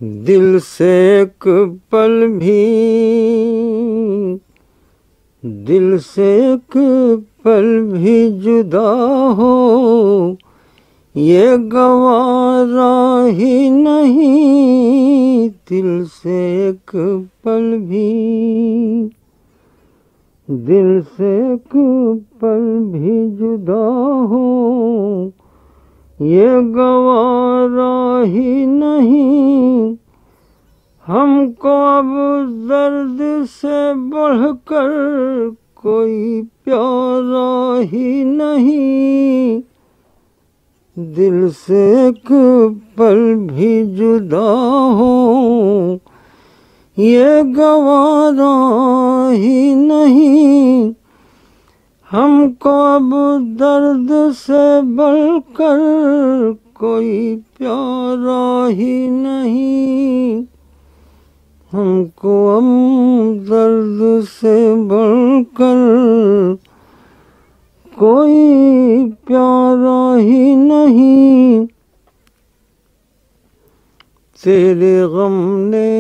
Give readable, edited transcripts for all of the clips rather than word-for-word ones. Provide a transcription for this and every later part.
دل سے ایک پل بھی جدا ہو یہ گوارا ہی نہیں، دل سے ایک پل بھی جدا ہو یہ گوارا ہی نہیں، ہم کو اب درد سے بڑھ کر کوئی پیارا ہی نہیں، دل سے ایک پل بھی جدا ہو یہ گوارا ہی نہیں، ہم کو اب درد سے بڑھ کر کوئی پیارا ہی نہیں، ہم کو اب درد سے بڑھ کر کوئی پیارا ہی نہیں، تیرے غم نے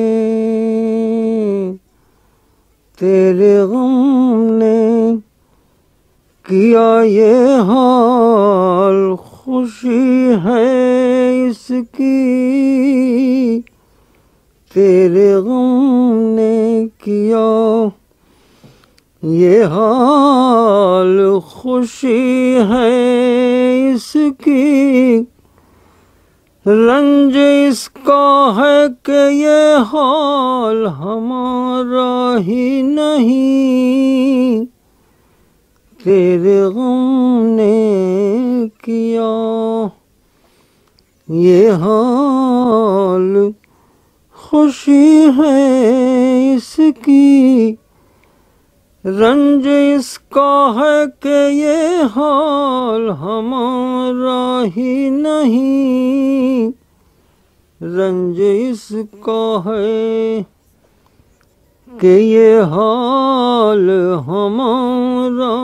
کیا یہ حال، خوشی ہے اس کی، تیرے غم نے کیا یہ حال، خوشی ہے اس کی، رنج اس کا ہے کہ یہ حال ہمارا ہی نہیں، تیرے غم نے کیا یہ حال، خوشی ہے اس کی، رنج اس کا ہے کہ یہ حال ہمارا ہی نہیں، رنج اس کا ہے کہ یہ حال ہمارا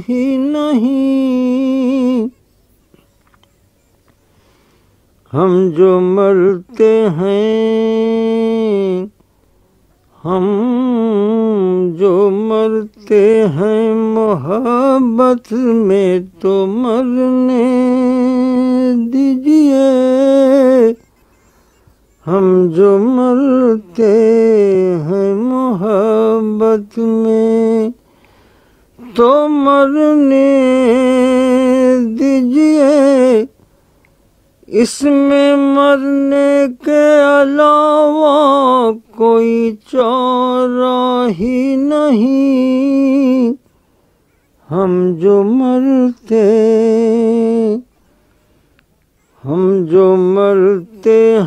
ہی نہیں، ہم جو مرتے ہیں محبت میں تو مرنے دیجئے، ہم جو مرتے ہیں محبت میں تو مرنے دیجئے، اس میں مرنے کے علاوہ کوئی چارہ ہی نہیں، ہم جو مرتے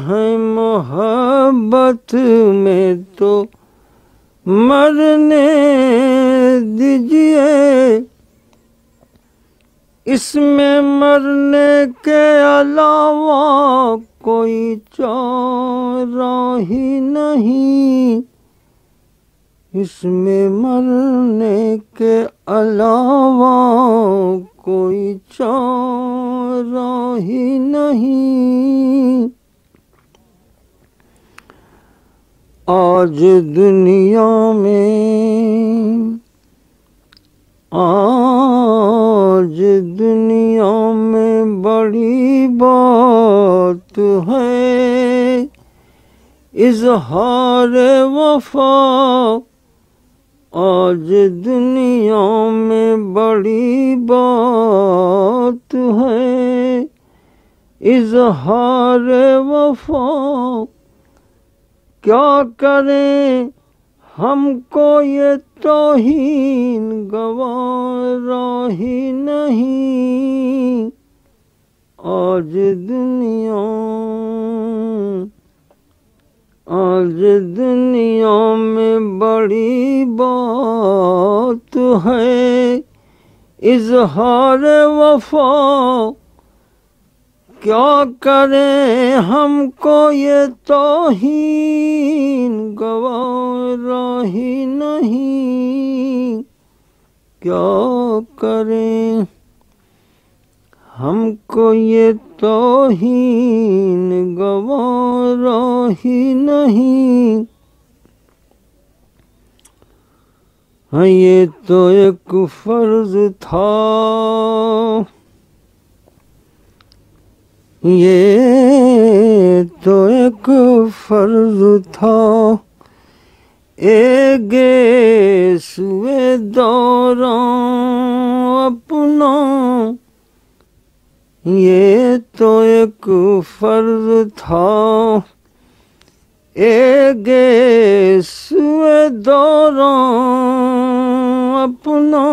ہیں محبت میں تو مرنے دیجئے، اس میں مرنے کے علاوہ کوئی چارہ ہی نہیں، اس میں مرنے کے علاوہ کوئی چارہ ہی نہیں، آج دنیا میں بڑی بات ہے اظہار وفا، آج دنیا میں بڑی بات ہے اظہار وفا، کیا کریں ہم کو یہ توہین گوارا ہی نہیں، آج دنیا میں بڑی بات ہے اظہار وفا، کیا کریں ہم کو یہ توہین گوارا ہی نہیں، کیا کریں ہم کو یہ توہین گوارا ہی نہیں. ہاں یہ تو ایک فرض تھا، یہ تو ایک فرض تھا، گے سوئے دوراں اپنا. یہ تو ایک فرض تھا، گے سوئے دوراں اپنا.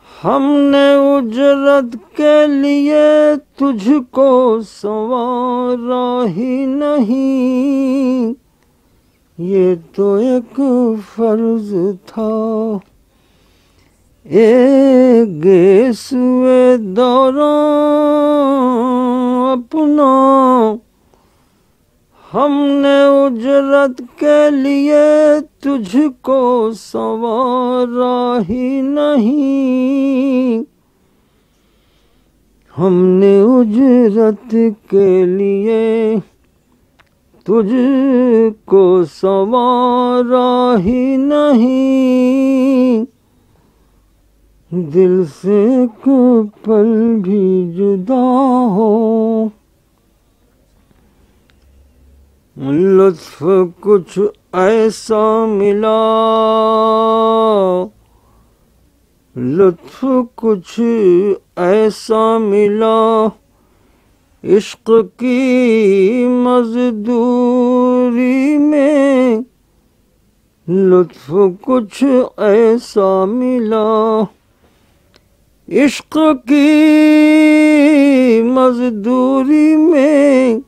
ہم نے اجرت کے لیے تجھ کو سنوارا ہی نہیں. یہ تو ایک فرض تھا، گے سوئے دوراں اپنا. ہم نے اجرت کے لیے تجھ کو سنوارا ہی نہیں. ہم نے اجرت کے لیے تجھ کو سنوارا ہی نہیں. دل سے ایک پل بھی جدا ہو، لطف کچھ ایسا ملا، لطف کچھ ایسا ملا. عشق کی مزدوری میں لطف کچھ ایسا ملا. عشق کی مزدوری میں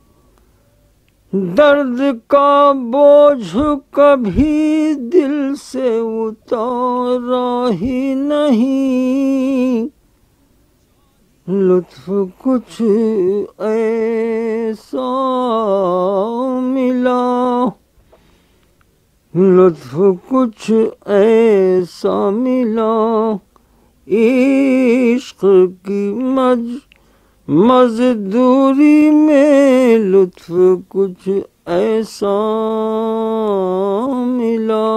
درد کا بوجھ کبھی دل سے اتارا ہی نہیں. لطف کچھ ایسا ملا، لطف کچھ ایسا ملا. عشق کی مزدوری میں لطف کچھ ایسا ملا.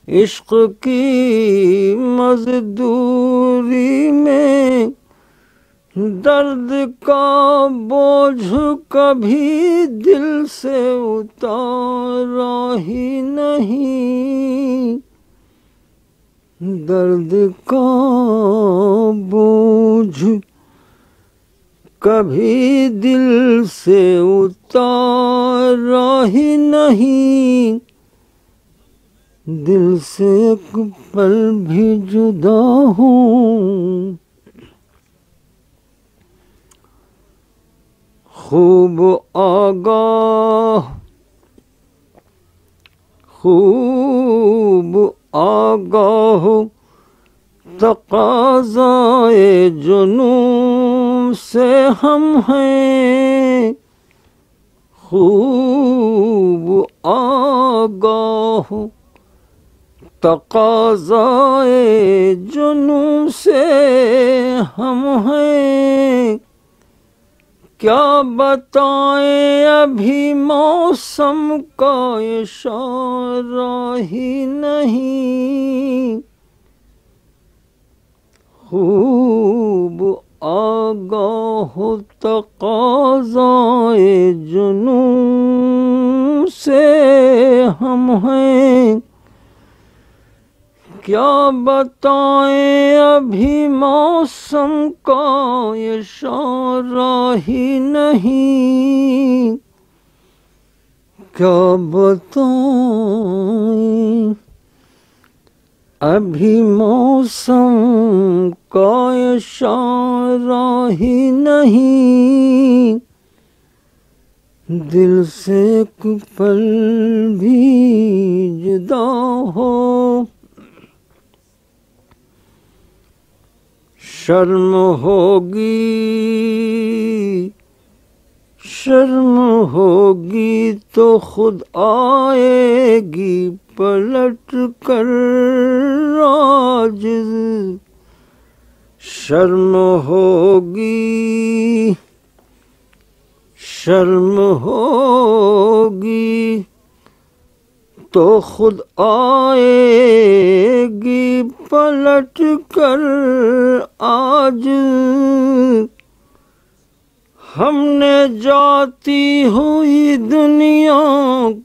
عشق کی مزدوری میں درد کا بوجھ کبھی دل سے اتارا ہی نہیں. درد کا بوجھ کبھی دل سے اتارا ہی نہیں. دل سے ایک پل بھی جدا ہوں. خوب آگاہ، خوب آگاہ تقاضائے جنون سے ہم ہیں. خوب آگاہ تقاضائے جنون سے ہم ہیں. کیا بتائیں ابھی موسم کا اشارہ ہی نہیں. خوب آگاہ تقاضائے جنون سے ہم ہیں. کیا بتائیں ابھی موسم کا اشارہ ہی نہیں. کیا بتائیں ابھی موسم کا اشارہ ہی نہیں. دل سے ایک پل بھی جدا ہو. شرم ہوگی، شرم ہوگی تو خود آئے گی پلٹ کر عاجز. شرم ہوگی، شرم ہوگی تو خود آئے گی پلٹ کر آج، ہم نے جاتی ہوئی دنیا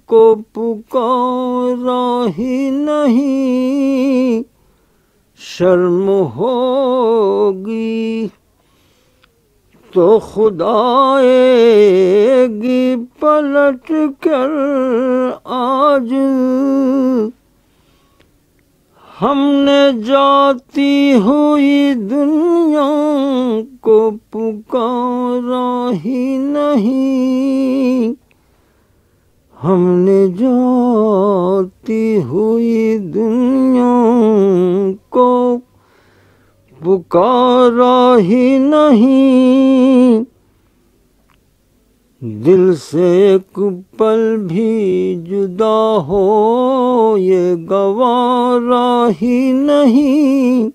کو پکارا ہی نہیں، شرم ہوگی تو خود آئے گی پلٹ کر آج، ہم نے جاتی ہوئی دنیا کو پکارا ہی نہیں، ہم نے جاتی ہوئی دنیا کو پکارا ہی نہیں، دل سے ایک پل بھی جدا ہو یہ گوارا ہی نہیں،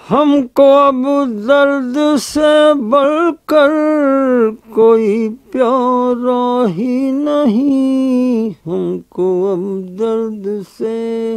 ہم کو اب درد سے بڑھ کر کوئی پیارا ہی نہیں، ہم کو اب درد سے